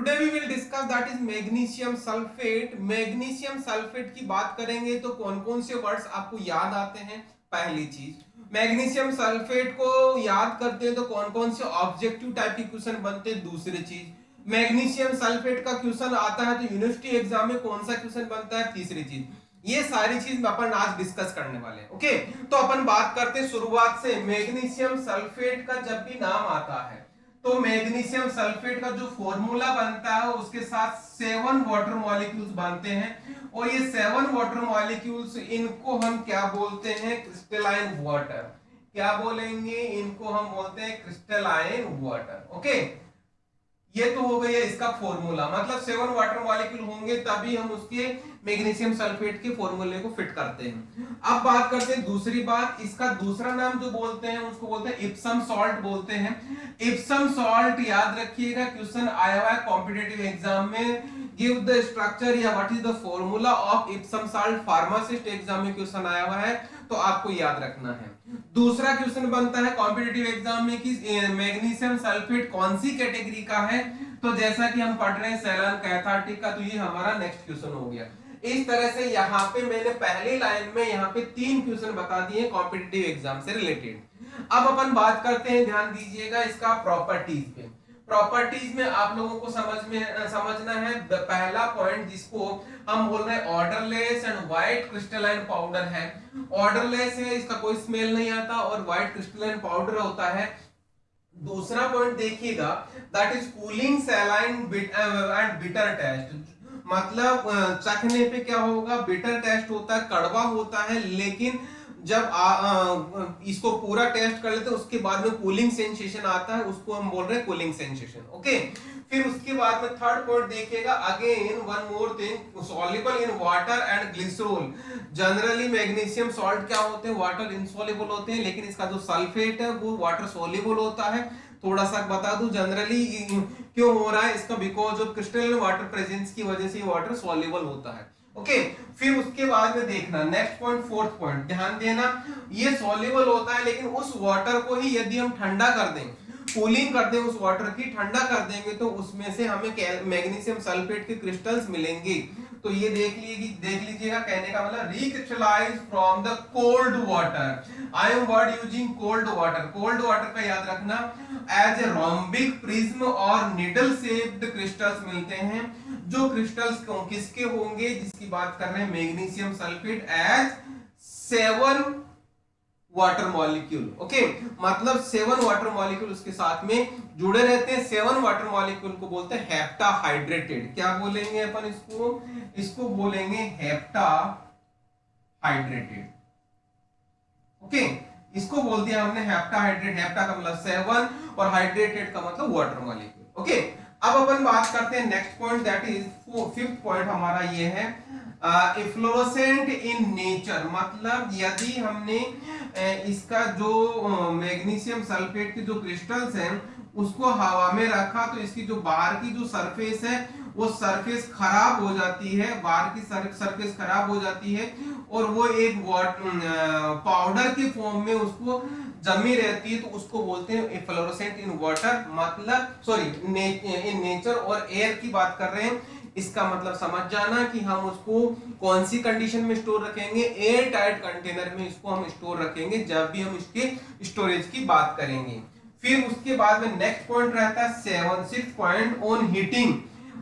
Today we will discuss that is magnesium sulphate. Magnesium sulphate की बात करेंगे तो कौन कौन से वर्ड्स आपको याद आते हैं? पहली चीज, मैग्नीशियम सल्फेट को याद करते हैं तो कौन कौन से ऑब्जेक्टिव टाइप के क्वेश्चन बनते हैं? दूसरी चीज, मैग्नीशियम सल्फेट का क्वेश्चन आता है तो यूनिवर्सिटी एग्जाम में कौन सा क्वेश्चन बनता है? तीसरी चीज। ये सारी चीज अपन आज डिस्कस करने वाले हैं। ओके, तो अपन बात करते हैं शुरुआत से। मैग्नीशियम सल्फेट का जब भी नाम आता है तो मैग्नीशियम सल्फेट का जो फॉर्मूला बनता है उसके साथ 7 वाटर मॉलिक्यूल्स बनते हैं, और ये 7 वाटर मॉलिक्यूल्स, इनको हम क्या बोलते हैं? Crystalline water. क्या बोलेंगे? इनको हम बोलते हैं क्रिस्टलाइन वाटर। ओके, ये तो हो गया इसका फॉर्मूला, मतलब 7 वाटर मॉलिक्यूल होंगे तभी हम उसके मैग्नीशियम सल्फेट के फॉर्मूले को फिट करते हैं। अब बात करते हैं दूसरी बात, इसका दूसरा नाम जो बोलते हैं उसको बोलते हैं इप्सम सॉल्ट बोलते हैं। इप्सम सॉल्ट याद रखिएगा, क्वेश्चन आया हुआ है कॉम्पिटिटिव एग्जाम में। गिव द स्ट्रक्चर या what is the formula of Epsom salt, pharmacist exam में क्वेश्चन आया हुआ है, तो आपको याद रखना है। दूसरा क्वेश्चन बनता है कॉम्पिटिटिव एग्जाम में कि मैग्नीशियम सल्फेट कौन सी कैटेगरी का है, तो जैसा कि हम पढ़ रहे हैं सेलन कैथार्टिक का, तो ये हमारा नेक्स्ट क्वेश्चन हो गया। इस तरह से यहाँ पे मैंने पहली लाइन में यहाँ पे 3 क्वेश्चन बता दिए कॉम्पिटिटिव एग्जाम से रिलेटेड। अब अपन बात करते हैं, ध्यान दीजिएगा इसका प्रॉपर्टीज पे। प्रॉपर्टीज में आप लोगों को समझना है पहला पॉइंट, जिसको हम बोल रहे हैं odourless and white crystalline powder है। ऑर्डरलेस है, इसका कोई स्मेल नहीं आता, और व्हाइट क्रिस्टलाइन पाउडर होता है। दूसरा पॉइंट देखिएगा, that is cooling saline and bitter taste, मतलब चखने पे क्या होगा? बिटर टेस्ट होता है, कड़वा होता है, लेकिन जब इसको पूरा टेस्ट कर लेते हैं उसके बाद में कूलिंग सेंसेशन आता है, उसको हम बोल रहे हैं कूलिंग सेंसेशन। ओके, फिर उसके बाद में थर्ड पॉइंट देखिएगा, again one more thing, soluble in water and glycerol. Generally magnesium salt क्या होते हैं? वाटर इनसॉल्युबल होते हैं, लेकिन इसका जो सल्फेट है वो वाटर सॉल्युबल होता है। थोड़ा सा बता दूं जनरली क्यों हो रहा है इसका, because of crystal water presence की वजह से वाटर सॉल्युबल होता है। ओके, फिर उसके बाद में देखना नेक्स्ट पॉइंट, फोर्थ पॉइंट ध्यान देना, ये सॉल्युबल होता है, लेकिन उस वाटर को ही यदि हम ठंडा कर दें, कूलिंग कर दें उस वाटर की, ठंडा कर देंगे, तो उसमें से हमें मैग्नीशियम सल्फेट के क्रिस्टल्स मिलेंगे। तो ये देख लीजिएगा, कहने का मतलब recrystallize from the cold water. I am word using cold water. Cold water का याद रखना, एज ए रोम्बिक प्रिज्म और निडल शेप्ड क्रिस्टल्स मिलते हैं। जो क्रिस्टल्स किसके होंगे? जिसकी बात कर रहे हैं magnesium sulphate as 7 water molecule. Okay, मतलब 7 वाटर मॉलिक्यूल उसके साथ में जुड़े रहते हैं। 7 वाटर मॉलिक्यूल को बोलते हैं हेप्टा हाइड्रेटेड। क्या बोलेंगे अपन इसको? इसको बोलेंगे हेप्टा हाइड्रेटेड। ओके, इसको बोल दिया हमने हेप्टा हाइड्रेट। हेप्टा का मतलब 7 और हाइड्रेटेड का मतलब वाटर मॉलिक्यूल। ओके, अब अपन बात करते हैं next point, that is fifth point हमारा ये है इफ्लोरोसेंट इन नेचर। मतलब यदि हमने इसका जो मैग्नीशियम सल्फेट के जो क्रिस्टल्स हैं उसको हवा में रखा, तो इसकी जो बाहर की जो सरफेस है वो सरफेस खराब हो जाती है, बाहर की सरफेस खराब हो जाती है, और वो एक पाउडर के फॉर्म में उसको जमी रहती है, तो उसको बोलते हैं फ्लोरोसेंट इन वाटर। मतलब सॉरी, इन नेचर और एयर की बात कर रहे हैं। इसका मतलब समझ जाना कि हम उसको कौन सी कंडीशन में स्टोर रखेंगे? एयर टाइट कंटेनर में इसको हम स्टोर रखेंगे जब भी हम इसके स्टोरेज की बात करेंगे। फिर उसके बाद में नेक्स्ट पॉइंट रहता है 6 पॉइंट ऑन हीटिंग।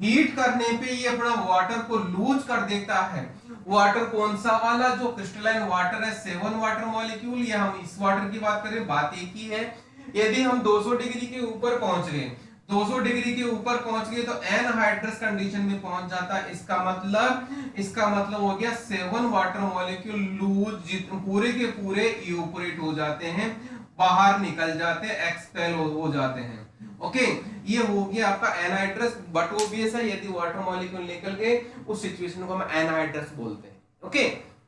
हीट करने पे ये अपना वाटर को लूज कर देता है। वाटर कौन सा वाला? जो क्रिस्टलाइन वाटर है, 7 वाटर मॉलिक्यूल, या हम इस वाटर की बात करें, बात एक ही है। यदि हम 200 डिग्री के ऊपर पहुंच गए, 200 डिग्री के ऊपर पहुंच गए तो एनहाइड्रस कंडीशन में पहुंच जाता है। इसका मतलब हो गया 7 वाटर मॉलिक्यूल लूज, पूरे के पूरे इवेपोरेट हो जाते हैं, बाहर निकल जाते हैं, एक्सपेल हो जाते हैं। ओके, ये हो गया आपका एनहाइड्रस। बट ओबियस है, यदि वाटर मॉलिक्यूल निकल गए उस सिचुएशन को हम एनहाइड्रस बोलते हैं। ओके,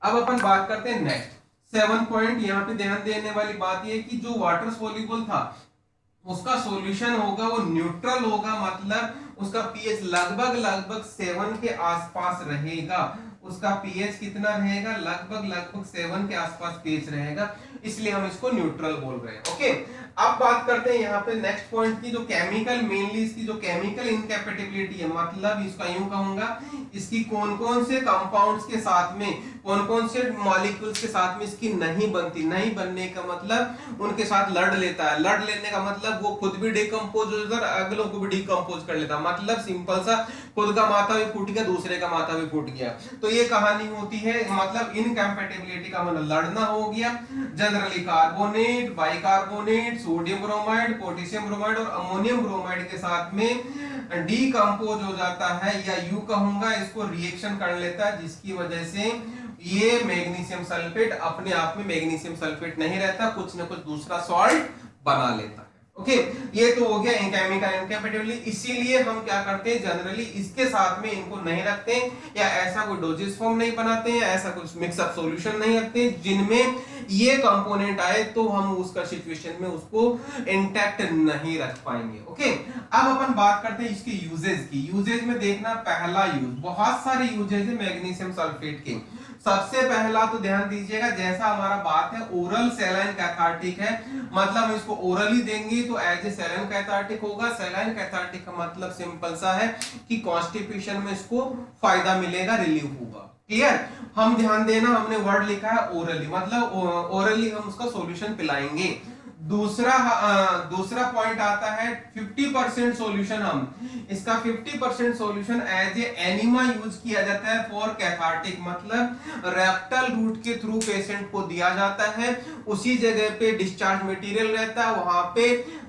अब अपन बात करते हैं नेक्स्ट 7 पॉइंट। यहाँ पे ध्यान देने वाली बात ये कि जो वाटर सोल्यूबल था उसका सॉल्यूशन होगा वो न्यूट्रल होगा, मतलब उसका पीएच लगभग 7 के आसपास रहेगा। उसका पीएच कितना रहेगा? लगभग 7 के आसपास पीएच रहेगा, इसलिए हम इसको न्यूट्रल बोल रहे हैं। ओके, अब बात करते हैं यहाँ पे नेक्स्ट पॉइंट की, जो केमिकल मेनली इसकी जो केमिकल इनकैपेबिलिटी है, मतलब इसका यूं कहूंगा इसकी कौन कौन से कंपाउंड्स के साथ में, कौन कौन से मॉलिक्यूल्स के साथ में इसकी नहीं बनती। नहीं बनने का मतलब उनके साथ लड़ लेता है, लड़ लेने का मतलब वो खुद भी डिकम्पोज हो जाता है, अगलों को भी डिकम्पोज कर लेता है। मतलब सिंपल सा, खुद का माथा भी फूट गया, दूसरे का माथा भी फूट गया। तो ये कहानी होती है, मतलब इनकैपेबिलिटी का मतलब लड़ना हो गया। Generally carbonate, bicarbonate, sodium bromide, potassium bromide और अमोनियम ब्रोमाइड के साथ में डीकंपोज हो जाता है, या यूं कहूंगा इसको रिएक्शन कर लेता है, जिसकी वजह से ये मैग्नीशियम सल्फेट अपने आप में मैग्नीशियम सल्फेट नहीं रहता, कुछ ना कुछ दूसरा सॉल्ट बना लेता है। ओके, ये तो हो गया केमिकल इनकैपेबिलिटी। इसीलिए हम क्या करते हैं, जनरली इसके साथ में इनको नहीं रखते, या ऐसा कोई डोजेस फॉर्म नहीं बनाते हैं, ऐसा कुछ मिक्सअप सॉल्यूशन नहीं रखते जिनमें ये कंपोनेंट आए, तो हम उसका सिचुएशन में उसको इंटैक्ट नहीं रख पाएंगे। ओके, अब अपन बात करते हैं इसके यूजेस की। यूजेस में देखना, पहला यूज, बहुत सारे यूजेस है मैग्नीशियम सल्फेट के। सबसे पहला तो ध्यान दीजिएगा, जैसा हमारा बात है ओरल सैलाइन कैथार्टिक है, मतलब हम इसको ओरली देंगे तो एज ए सैलाइन कैथार्टिक होगा। सैलाइन कैथार्टिक का मतलब सिंपल सा है कि कॉन्स्टिपेशन में इसको फायदा मिलेगा, रिलीफ होगा। क्लियर? हम ध्यान देना, हमने वर्ड लिखा है ओरली, मतलब ओरली हम उसका सॉल्यूशन पिलाएंगे। दूसरा पॉइंट आता है 50% सॉल्यूशन, हम इसका 50% solution as a enema use किया जाता है फॉर कैथार्टिक, मतलब रेक्टल रूट के थ्रू पेशेंट को दिया जाता है। उसी जगह पे डिस्चार्ज मटेरियल रहता है, वहां पे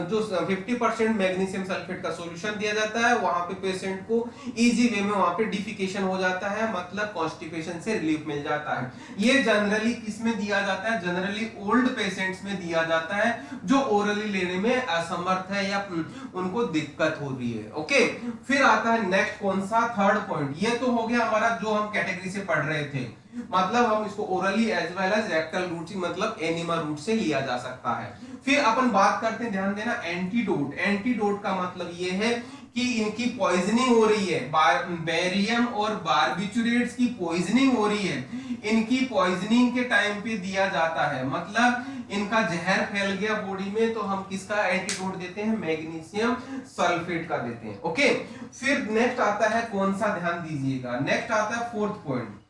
जो 50% मैग्नीशियम सल्फेट का सॉल्यूशन दिया जाता है, वहां पे पेशेंट को इजी वे में वहां पे डिफिकेशन हो जाता है, मतलब कॉन्स्टिपेशन से रिलीफ मिल जाता है। ये जनरली किसमें दिया जाता है, जनरली ओल्ड पेशेंट्स में दिया जाता है जो ओरली लेने में असमर्थ है या उनको दिक्कत हो रही है। ओके, फिर आता है नेक्स्ट कौन सा, थर्ड पॉइंट। ये तो हो गया हमारा जो हम कैटेगरी से पढ़ रहे थे, मतलब हम इसको orally as well as rectal route से, मतलब एनिमा रूट से लिया जा सकता है। फिर अपन बात करते हैं, ध्यान देना, एंटीडोट। एंटीडोट का मतलब ये है कि इनकी पॉइजनिंग हो रही है, बेरियम और बारबिचुरेट्स की पॉइजनिंग हो रही है, इनकी पॉइजनिंग के टाइम पे दिया जाता है, मतलब इनका जहर फैल गया बॉडी में, तो हम किसका एंटीडोट देते हैं, मैग्नीशियम सल्फेट का देते हैं। ओके, फिर नेक्स्ट आता है कौन सा, ध्यान दीजिएगा, नेक्स्ट आता है फोर्थ पॉइंट।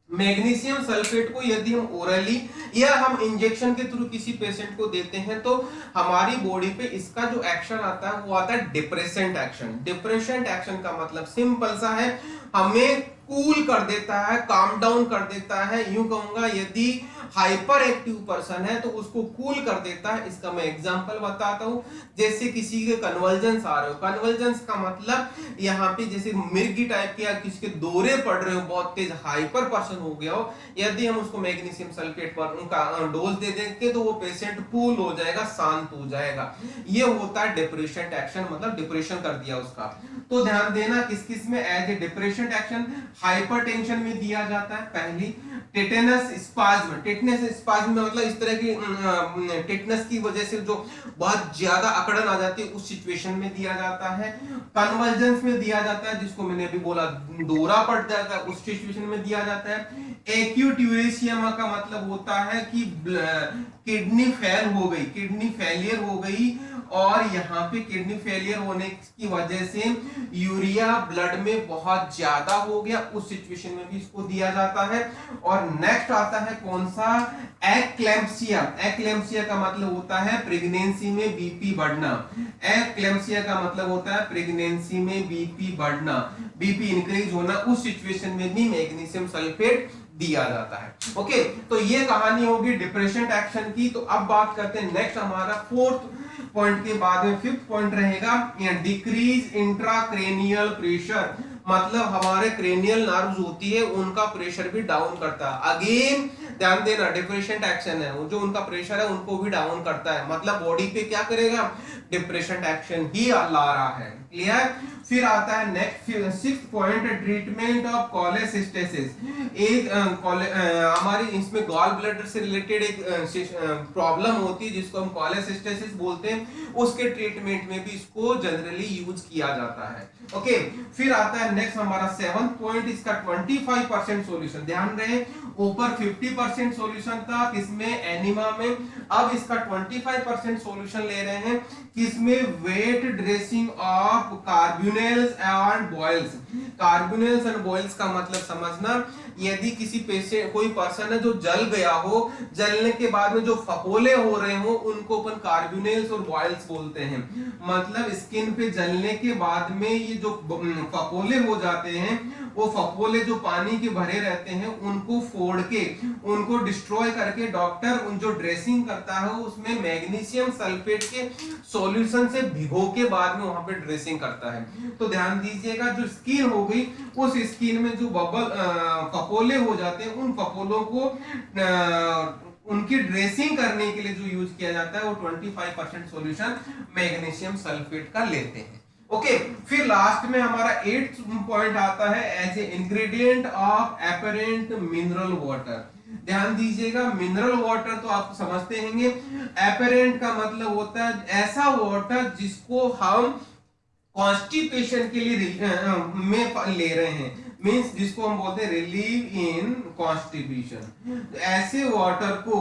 मैग्नीशियम सल्फेट को यदि हम ओरली या हम इंजेक्शन के थ्रू किसी पेशेंट को देते हैं, तो हमारी बॉडी पे इसका जो एक्शन आता है वो आता है डिप्रेसेंट एक्शन। डिप्रेसेंट एक्शन का मतलब सिंपल सा है, हमें कूल कर देता है, काम डाउन कर देता है। यूं कहूंगा यदि हाइपर एक्टिव पर्सन है तो उसको कूल कर देता है। इसका मैं एग्जांपल बताता हूं, जैसे किसी के कन्वर्जेंस आ रहे हो, कन्वर्जेंस का मतलब यहाँ पे जैसे मिर्गी टाइप के या किसी के दौरे पड़ रहे हो, बहुत तेज हाइपर पर्सन हो गया हो, यदि हम उसको मैग्नीशियम सल्फेट पर उनका डोज दे देंगे तो वो पेशेंट कूल हो जाएगा, शांत हो जाएगा। ये होता है डिप्रेशन एक्शन, मतलब डिप्रेशन कर दिया उसका। तो ध्यान देना किस किस में as a depression action, hypertension में दिया जाता है पहली, टेटेनस स्पाज्म, टेटनस स्पाज्म मतलब इस तरह की टेटनस की वजह से जो बहुत ज्यादा अकड़न आ जाती है उस सिचुएशन में दिया जाता है। कन्वर्जेंस में दिया जाता है, जिसको मैंने अभी बोला दौरा पड़ जाता है, उस सिचुएशन में दिया जाता है। एक्यूट यूरेशियमा का मतलब होता है कि किडनी फेल हो गई, किडनी फेलियर हो गई, और यहाँ पे किडनी फेलियर होने की वजह से यूरिया ब्लड में बहुत ज्यादा हो गया, उस सिचुएशन में भी इसको दिया जाता है। और नेक्स्ट आता है कौन सा, एक्लेम्पसिया। एक्लेम्पसिया का मतलब होता है प्रेगनेंसी में बीपी बढ़ना। एक्लेम्पसिया का मतलब होता है प्रेगनेंसी में बीपी बढ़ना, बीपी इंक्रीज होना, उस सिचुएशन में भी मैग्नीशियम सल्फेट दिया जाता है। ओके, तो ये कहानी होगी डिप्रेशन एक्शन की। तो अब बात करते हैं नेक्स्ट, हमारा फोर्थ पॉइंट के बाद में फिफ्थ पॉइंट रहेगा डिक्रीज इंट्राक्रेनियल प्रेशर, मतलब हमारे क्रेनियल नर्व्स होती है उनका प्रेशर भी डाउन करता है। अगेन ध्यान देना, डिप्रेशन एक्शन है, जो उनका प्रेशर है उनको भी डाउन करता है, मतलब बॉडी पे क्या करेगा, डिप्रेशन एक्शन ही ला रहा है। क्लियर। फिर आता है next 6th point, treatment of cholecystitis. एक हमारी इसमें गॉल ब्लैडर से रिलेटेड एक प्रॉब्लम होती है जिसको हम कोलेसिस्टेसिस बोलते हैं, उसके ट्रीटमेंट में भी इसको जनरली यूज किया जाता है। ओके। फिर आता है नेक्स्ट हमारा 7th पॉइंट, इसका 25% सॉल्यूशन। ध्यान रहे ऊपर 50% सॉल्यूशन था किसमें, एनिमा में, अब इसका 25% सॉल्यूशन ले रहे हैं किसमें, wet dressing of carbuncles and boils. Carbuncles and boils का मतलब समझना, यदि किसी पेशेंट कोई पर्सन है जो जल गया हो, जलने के बाद में जो फपोले हो रहे हो उनको अपन कार्बोनेल्स और बॉयल्स बोलते हैं। मतलब स्किन पे जलने के बाद में ये जो फपोले हो जाते हैं, वो फपोले जो पानी के भरे रहते हैं उनको फोड़ के, उनको डिस्ट्रॉय करके डॉक्टर उन जो ड्रेसिंग करता है उसमें मैग्नीशियम सल्फेट के सॉल्यूशन से भिगो के बाद में वहां पे ड्रेसिंग करता है। तो ध्यान दीजिएगा, जो स्किन हो गई उस स्किन में जो बबल फपोले हो जाते हैं, उन फपोलों को उनकी ड्रेसिंग करने के लिए जो यूज किया जाता है वो 25% सॉल्यूशन मैग्नीशियम सल्फेट का लेते हैं। ओके। फिर लास्ट में हमारा 8th पॉइंट आता है as a ingredient of apparent mineral water. ध्यान दीजिएगा, मिनरल वाटर तो आप समझते होंगे, एपरेंट का मतलब होता है ऐसा वाटर जिसको हम कॉन्स्टिपेशन के लिए में ले रहे हैं, मींस जिसको हम बोलते हैं रिलीव इन कॉन्स्टिपेशन। ऐसे वाटर को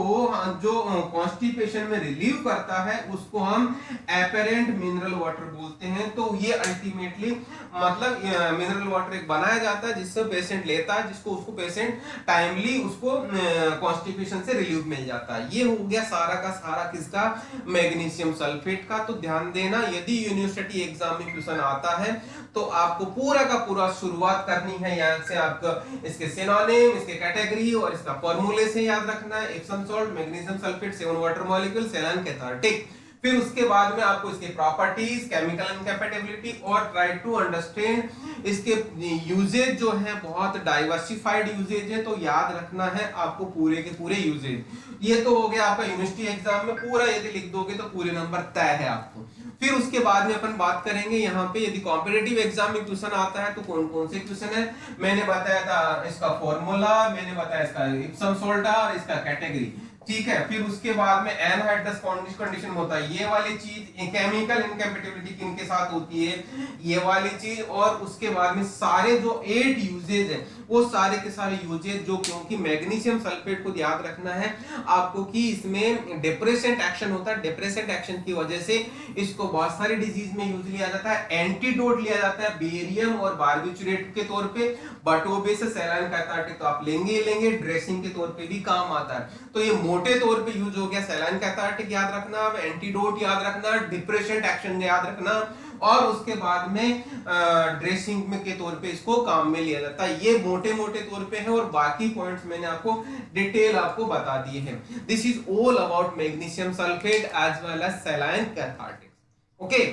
जो कॉन्स्टिपेशन में रिलीव करता है उसको हम एपरेंट मिनरल वाटर बोलते हैं। तो ये अल्टीमेटली मतलब मिनरल वाटर एक बनाया जाता है जिससे पेशेंट लेता है, जिसको उसको पेशेंट टाइमली उसको कॉन्स्टिपेशन से रिलीव मिल जाता है। ये हो गया सारा का सारा किसका, मैग्नीशियम सल्फेट का। तो ध्यान देना, यदि यूनिवर्सिटी एग्जाम में क्वेश्चन आता है तो आपको पूरा का पूरा शुरुआत करनी है यहाँ से, आपका इसके सिनोनिम, इसके कैटेगरी और इसका फॉर्मूले से याद रखना है। Epsom salt, magnesium sulphate, 7 water molecule, saline cathartic. फिर उसके बाद में आपको इसके प्रॉपर्टीज, केमिकल इनकैपेबिलिटी और ट्राई टू अंडरस्टैंड इसके यूजेज जो है, बहुत डाइवर्सिफाइड यूजेज है, तो याद रखना है आपको पूरे के पूरे यूजेज। ये तो हो गया आपका यूनिवर्सिटी एग्जाम में पूरा, यदि लिख दोगे तो पूरे नंबर तय है आपको। फिर उसके बाद में अपन बात करेंगे यहाँ पे यदि कॉम्पिटिटिव एग्जाम में क्वेश्चन आता है तो कौन कौन से क्वेश्चन है। मैंने बताया था इसका फॉर्मूला, मैंने बताया इसका इप्सम सॉल्ट और इसका कैटेगरी, ठीक है। फिर उसके बाद में एनहाइड्रस कंडीशन होता है, ये वाली चीज, केमिकल इनकैपेबिलिटी किनके साथ होती है, ये वाली चीज। और उसके बाद में सारे जो 8 यूजेज है वो सारे के सारे यूजेज जो, क्योंकि मैग्नीशियम सल्फेट को याद रखना है आपको कि इसमें डिप्रेसेंट एक्शन होता है, डिप्रेसेंट एक्शन की वजह से इसको बहुत सारी डिजीज में यूज लिया जाता है। एंटीडोट लिया जाता है बेरियम और बार्बिचुरेट के तौर पे, बटोबे से सेलाइन कैथार्टिक तो आप लेंगे ही लेंगे, ड्रेसिंग के तौर पे भी काम आता है। तो ये मोटे तौर पे यूज हो गया सेलाइन कैथार्टिक याद रखना, एंटीडोट याद रखना, डिप्रेसेंट एक्शन याद रखना, और उसके बाद में ड्रेसिंग में के तौर पे इसको काम में लिया जाता है। ये मोटे मोटे तौर पे है और बाकी पॉइंट्स मैंने आपको डिटेल आपको बता दिए हैं। This is all about magnesium sulphate as well as saline cathartic. Okay.